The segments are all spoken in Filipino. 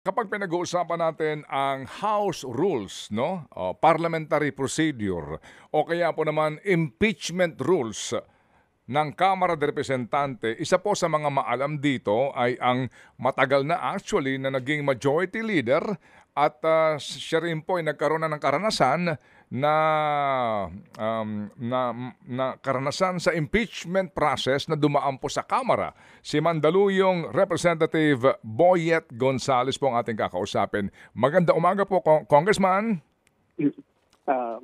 Kapag pinag-uusapan natin ang House Rules, no? O, parliamentary procedure o kaya po naman impeachment rules ng Kamara de Representante, isa po sa mga maalam dito ay ang matagal na actually na naging majority leader at siya rin po ay nagkaroon na ng karanasan na, karanasan sa impeachment process na dumaan po sa Kamara. Si Mandaluyong Representative Boyet Gonzales po ang ating kakausapin. Maganda umaga po, Congressman.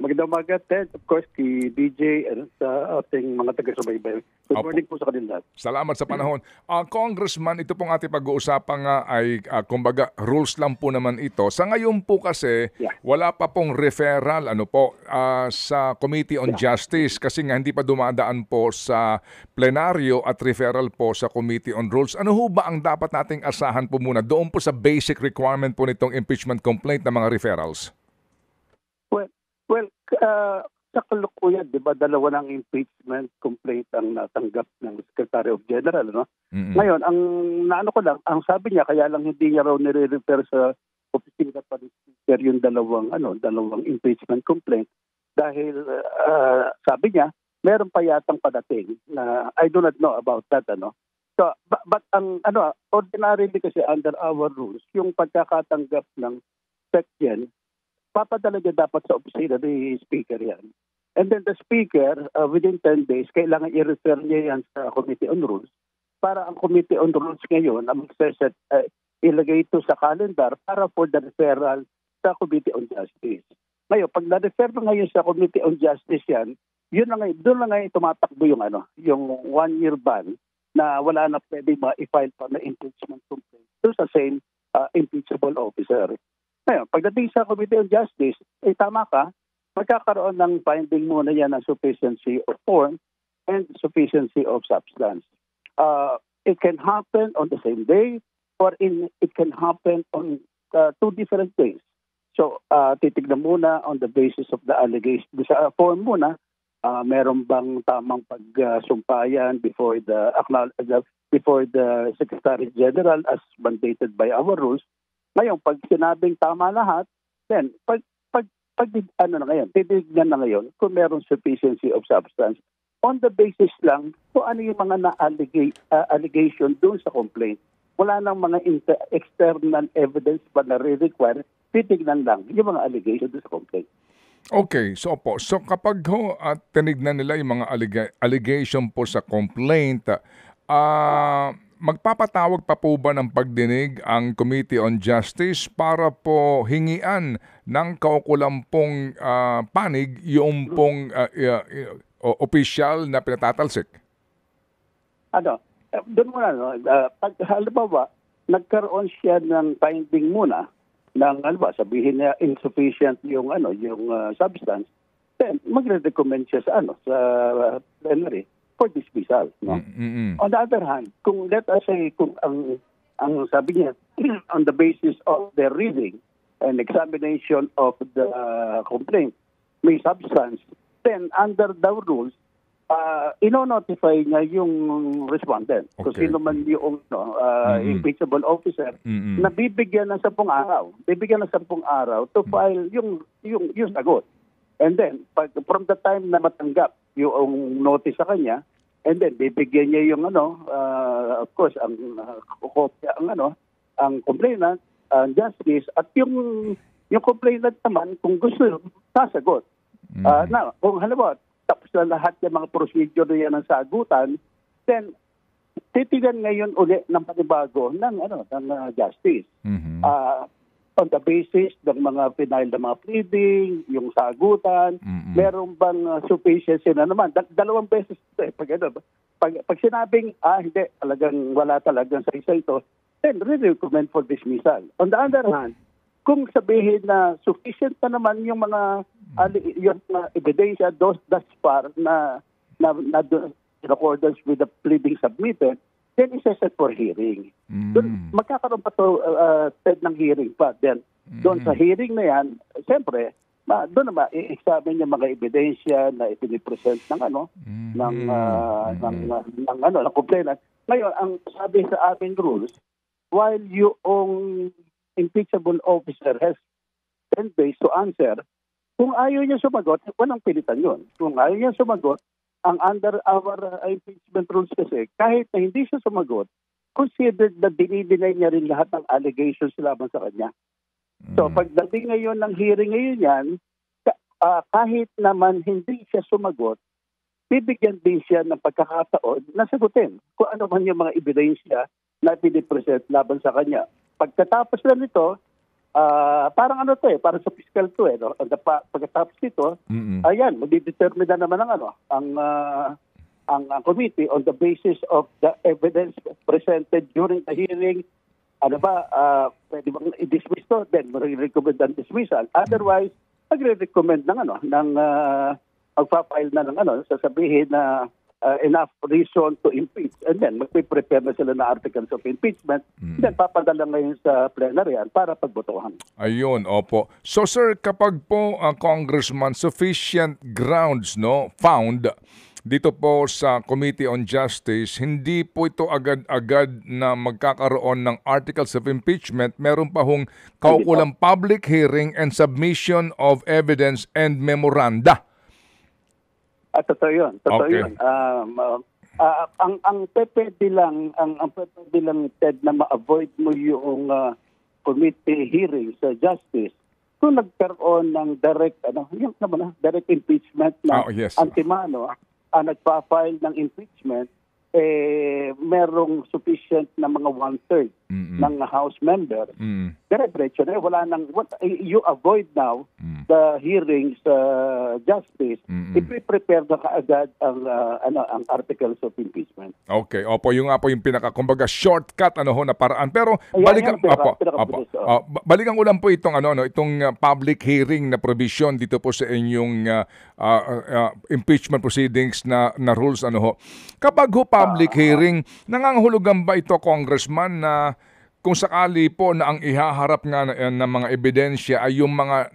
Magandang umaga, Ted. Of course, si DJ at sa ating mga taga-subaybay. Good morning po sa kanila. Salamat sa panahon. Congressman, ito pong ating pag-uusapan nga ay, kumbaga, rules lang po naman ito. Sa ngayon po kasi, wala pa pong referral sa Committee on Justice kasi nga hindi pa dumadaan po sa plenaryo at referral po sa Committee on Rules. Ano ho ba ang dapat nating asahan po muna doon po sa basic requirement po nitong impeachment complaint ng mga referrals? Well, sa kalukuyan, di ba, dalawa ng impeachment complaint ang natanggap ng Secretary of General, no? Mm-hmm. Ngayon, ang sabi niya, kaya lang hindi niya raw nire-refer sa opisina pa ni Speaker yung dalawang impeachment complaint dahil sabi niya, meron pa yatang padating na I do not know about that, ano. So, but ang ordinarily kasi under our rules, yung pagkakatanggap ng section papadala niya dapat sa opisina ni Speaker yan. And then the Speaker, within 10 days, kailangan i-refer niya yan sa Committee on Rules para ang Committee on Rules ngayon ang magseset, ilagay ito sa calendar para for the referral sa Committee on Justice. Ngayon, pag na-refer na ngayon sa Committee on Justice yan, doon na ngayon tumatakbo yung 1-year ban na wala na pwede ma-file pa na impeachment complaint doon sa same impeachable officer. Ngayon, pagdating sa Committee on Justice, tama ka, magkakaroon ng finding muna yan ng sufficiency of form and sufficiency of substance. It can happen on the same day or it can happen on 2 different days. So, titignan muna on the basis of the allegation. Sa form muna, meron bang tamang pagsumpayan before the Secretary General as mandated by our rules. Ngayon, pag sinabing tama lahat, then titignan na ngayon kung meron sufficiency of substance on the basis lang kung ano yung mga allegation doon sa complaint. Wala nang mga external evidence pa na re-require, titignan lang yung mga allegation doon sa complaint. Okay, so kapag tinignan nila yung mga allegation po sa complaint, magpapatawag pa po ba ng pagdinig ang Committee on Justice para po hingian ng kaukulampong panig yung pong opisyal na pinatatalsik? Doon muna, pag halimbawa, nagkaroon siya ng finding muna ng, sabihin niya insufficient yung substance, then magre-recommend siya sa plenary for dismissal, no? Mm-hmm. On the other hand, kung let us say kung ang sabi niya on the basis of the reading and examination of the complaint may substance, then under the rules ino-notify niya yung respondent. Okay. Kung sino man yung impeachable officer na bibigyan ng 10 araw. Bibigyan ng 10 araw to file yung sagot. And then, from the time na matanggap yung notice sa kanya, and then bibigyan niya yung of course ang kopya ang complainant, justice at yung complainant naman kung gusto sasagot. Kung halimbawa tapos na lahat ng mga procedure na yan ng sagutan, then titigan ngayon uli ng panibago ng justice. On the basis ng mga final na mga pleading, yung sagutan, meron bang sufficiency na naman? Dalawang beses ito. Pag sinabing, hindi, talagang wala talagang sa isa ito, then recommend for dismissal. On the other hand, kung sabihin na sufficient na naman yung mga ebidensya thus far na in accordance with the pleading submitted, then isa-set for hearing. Doon, magkakaroon pa to ng hearing pa. Then, doon sa hearing na yan, siyempre, doon naman, i-examine yung mga ebidensya na ipinipresent ng complainant. Ngayon, ang sabi sa aming rules, while yung impeachable officer has 10 days to answer. Kung ayaw niya sumagot, walang pilitan yun. Kung ayaw niya sumagot, ang under our impeachment rules kasi, kahit na hindi siya sumagot, considered na dinideny niya rin lahat ng allegations laban sa kanya. So pagdating ngayon ng hearing ngayon yan, kahit naman hindi siya sumagot, bibigyan din siya ng pagkakataon na sagutin kung ano man yung mga ebidensya na pinipresent laban sa kanya. Pagkatapos na nito, parang ano to para sa fiscal to no? Pagkatapos nito, ayan, magdedetermine na naman ang committee on the basis of the evidence presented during the hearing. Ano ba, pwede bang i-dismiss to? Then, mag-recommend ang dismissal. Otherwise, magre-recommend ng magpa-file na ng sasabihin na enough reason to impeach. And then, magpiprepare na sila na articles of impeachment. Then, papadala ngayon sa plenary para pagbotohan. Ayun, opo. So, sir, kapag po, Congressman, sufficient grounds found dito po sa Committee on Justice, hindi po ito agad-agad na magkakaroon ng articles of impeachment. Meron pa hong kaukulang public hearing and submission of evidence and memoranda. Totoo yun. Totoo Okay. yun. Ang pwede lang Ted, na ma-avoid mo yung committee hearing sa justice kung nagkaroon ng direct impeachment na yes. antimano, nagpa-file ng impeachment, merong sufficient na mga 1/3 ng House member. Dire-diretso na wala nang you avoid now the hearings justice. I-prepare na kaagad ang articles of impeachment. Okay, opo, yung nga po yung kumbaga shortcut na paraan. Pero balikan balikan ko lang po itong itong public hearing na provision dito po sa inyong impeachment proceedings na rules Kapag public hearing, nangangahulugan ba ito, Congressman, na kung sakali po na ang ihaharap nga ng mga ebidensya ay yung mga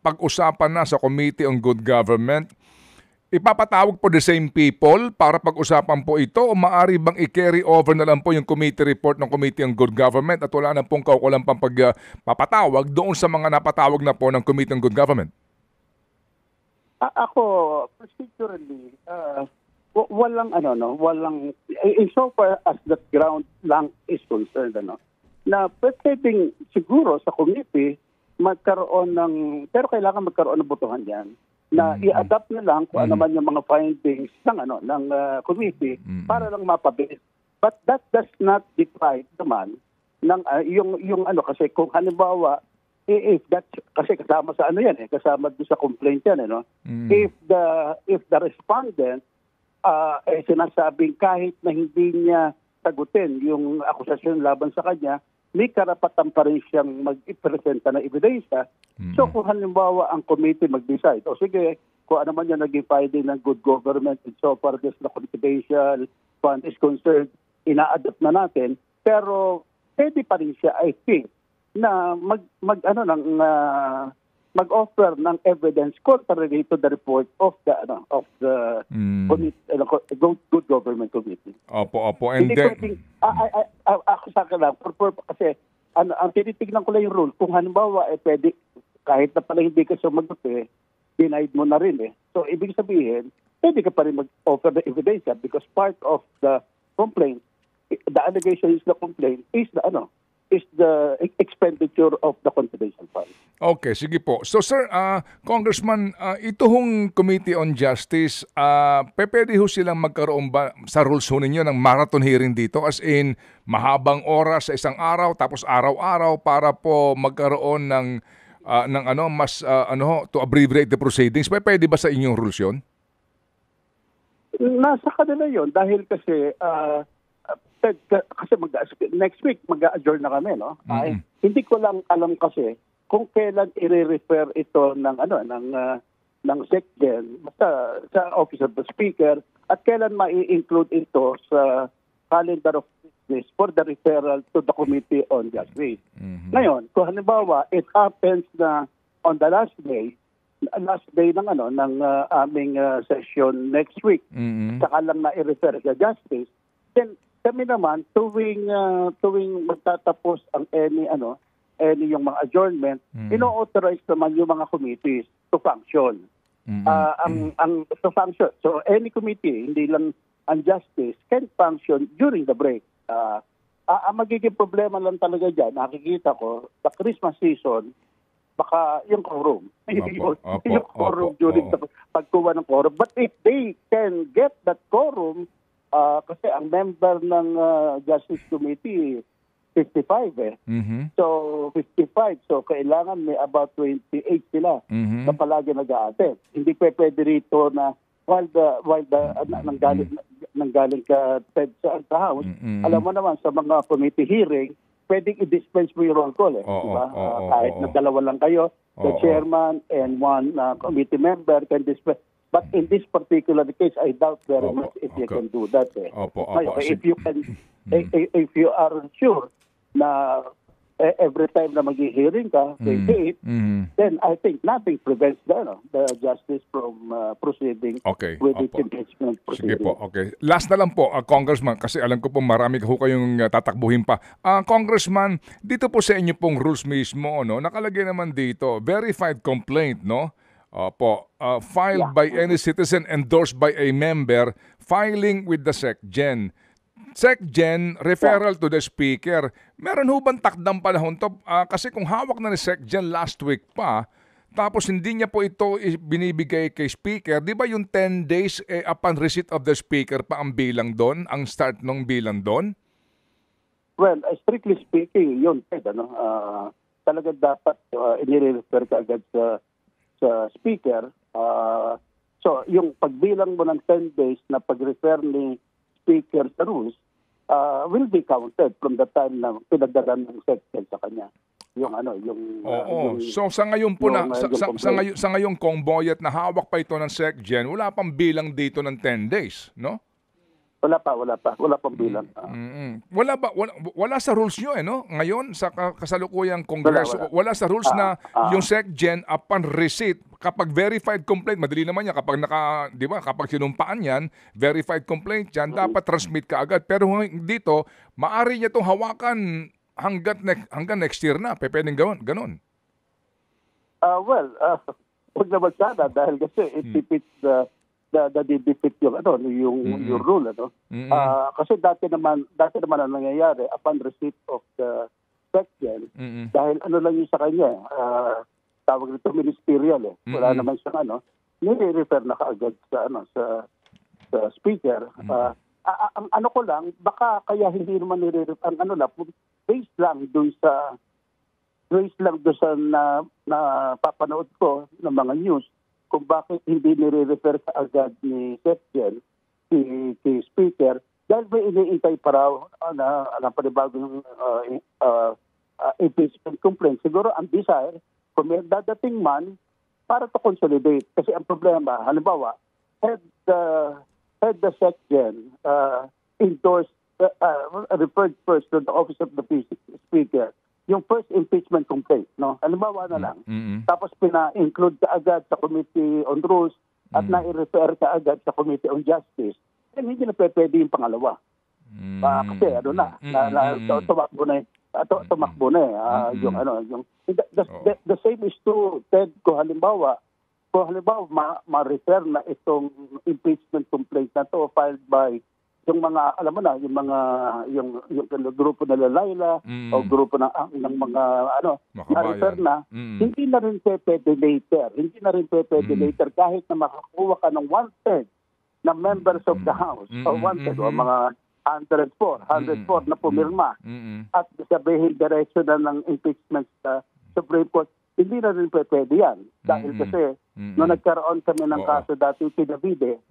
pag-usapan na sa Committee on Good Government, ipapatawag po the same people para pag-usapan po ito o maaari bang i-carry over na lang po yung committee report ng Committee on Good Government at wala na pong kaukulang pang pagpapatawag doon sa mga napatawag na po ng Committee on Good Government? Ako, procedurally, walang insofar as that ground lang is concerned, na pwedeng siguro sa committee magkaroon pero kailangan magkaroon ng botohan yan na i-adapt na lang kung ano man yung mga findings ng committee para lang mapabilis. But that does not deprive naman ng kasi kung halimbawa if that's kasi kasama sa kasama doon sa complaint yan if the respondent sinasabing kahit na hindi niya sagutin yung akusasyon laban sa kanya, may karapatan pa rin siyang mag-ipresenta ng ebidensya. So kung halimbawa ang committee mag-decide, sige, kung ano man yung naging finding ng good government and so far as the confidential fund is concerned, ina-adapt na natin. Pero pwede pa rin siya, I think, na mag-offer ng evidence contrary to the report of the Good Government Committee. Opo. And hindi then ako sa akin lang kasi ang tinitignan ko lang yung rule kung halimbawa pwede kahit na pala hindi ka sumagot denied mo na rin So ibig sabihin pwede ka pa rin mag-offer the evidence because part of the complaint, the allegation is the complaint is the expenditure of the confidential fund. Okay, sige po. So sir, Congressman, ito hong Committee on Justice, pwede ho silang magkaroon ba sa rules ho ninyo ng marathon hearing dito? As in, mahabang oras sa isang araw, tapos araw-araw para po magkaroon ng to abbreviate the proceedings. Pwede ba sa inyong rules yun? Nasa kanila yun dahil kasi next week mag-adjourn na kami hindi ko lang alam kasi kung kailan i-refer ito ng SecGen basta sa Office of the Speaker at kailan mai-include ito sa calendar of business for the referral to the Committee on Justice. Ngayon, kung halimbawa it happens na on the last day ng aming session next week saka lang na i-refer sa Justice, then kami naman tuwing magtatapos ang any yung mga adjournment, ino-authorize naman yung mga committees to function. To function. So any committee, hindi lang ang justice, can function during the break. Ang magiging problema lang talaga dyan, nakikita ko, the Christmas season, baka yung quorum. Yung quorum during the pagkuha ng quorum. But if they can get that quorum, kasi ang member ng Justice Committee, 55 So 55. So kailangan may about 28 sila na palagi nag-a-attend. Hindi pwede rito na while nanggaling ka Ted sa House, alam mo naman sa mga committee hearing, pwedeng i-dispense mo yung roll call diba? Kahit na dalawa lang kayo, the chairman and one committee member can dispense. But in this particular case, I doubt very much if you can do that. If you can, if you are sure na every time na mag-hearing ka, then I think nothing prevents the justice from proceeding with its impeachment proceeding. Sige po, okay. Last na lang po, Congressman, kasi alam ko po marami ho kayong tatakbuhin pa. Congressman, dito po sa inyo pong rules mismo, nakalagay naman dito, verified complaint, filed by any citizen endorsed by a member, filing with the SecGen. SecGen, referral to the Speaker. Meron ho bang takdang panahon to? Kasi kung hawak na ni SecGen last week pa, tapos hindi niya po ito binibigay kay Speaker, di ba yung 10 days upon receipt of the Speaker pa ang bilang doon, ang start ng bilang doon? Well, strictly speaking, yun, talaga dapat inire-refer ka agad sa Speaker. So, yung pagbilang mo ng 10 days na pag-refer ni Speaker sa rules, will be counted from the time na pinagdaran ng SecGen sa kanya. So sa ngayon po sa ngayon kung Boyet na hawak pa ito ng SecGen, wala pang bilang dito ng 10 days, no? Wala pang bilang. Wala sa rules niyo no? Ngayon sa kasalukuyang Kongreso, wala sa rules na yung SecGen upon receipt kapag verified complaint, madali naman yan kapag kapag sinumpaan yan, verified complaint yan, dapat transmit ka agad. Pero dito, maari niya itong hawakan hanggang next year na. Pwedeng ganun. Huwag naman sana dahil kasi it defeats the defeat yung rule kasi dati naman ang nangyayari upon receipt of the SecGen dahil lang yung sa kanya tawag nito ministerial wala naman siyang nire-refer na kaagad sa Speaker. Ang ko lang baka kaya hindi naman nire-refer based lang doon sa na papanood ko ng mga news kung bakit hindi nire-refer sa agad ni SecGen si Speaker dahil may iniintay pa raw na panibagong impeachment complaint. Siguro ang desire kung may dadating man para to consolidate. Kasi ang problema, halimbawa, had the SecGen endorsed, referred first to the Office of the Speaker, yung first impeachment complaint, halimbawa na lang. Tapos pina-include ka agad sa Committee on Rules at na-refer ka agad sa Committee on Justice. Hindi na pwede yung pangalawa. Kasi tumakbo na the same is true, Ted, kung halimbawa ma-refer na itong impeachment complaint na to filed by yung mga, alam mo na, yung grupo na Laila o grupo ng mga na-refer na, hindi na rin pwede later kahit na makakuha ka ng 1/3 na members of the House o 1/3 o mga 104 na pumirma at sabihin diretso na ng impeachment sa Supreme Court, hindi na rin pwede yan. Dahil kasi nung nagkaroon kami ng kaso dati si Davide,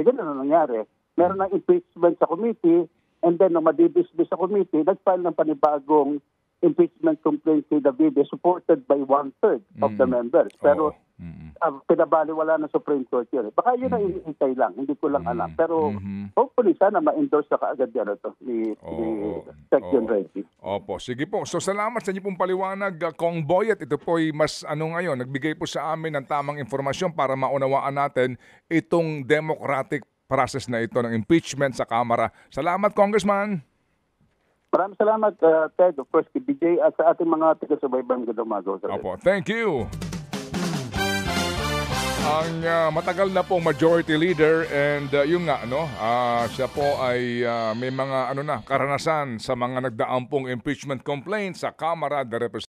ganun na nangyari. Meron ng impeachment sa committee and then nung madidismiss sa committee, nag-file ng panibagong impeachment complaint si Davide supported by 1/3 of the members. Pero pinabaliwala ng Supreme Court yun. Baka yun ang iniintay lang. Hindi ko lang alam. Pero hopefully sana ma-endorse na kaagad yan ni SecGen Reggie. Opo. Sige po. So salamat sa inyo pong paliwanag, Kong Boyet. Ito po ay mas ngayon, nagbigay po sa amin ng tamang informasyon para maunawaan natin itong democratic process na ito ng impeachment sa Kamara. Salamat, Congressman. Maraming salamat, Ted, of course, kay BJ at sa ating mga taga-subaybang magandang umaga. Opo, thank you. Ang matagal na pong majority leader and yung nga siya po ay may mga karanasan sa mga nagdaang pong impeachment complaints sa Kamara de Representatives.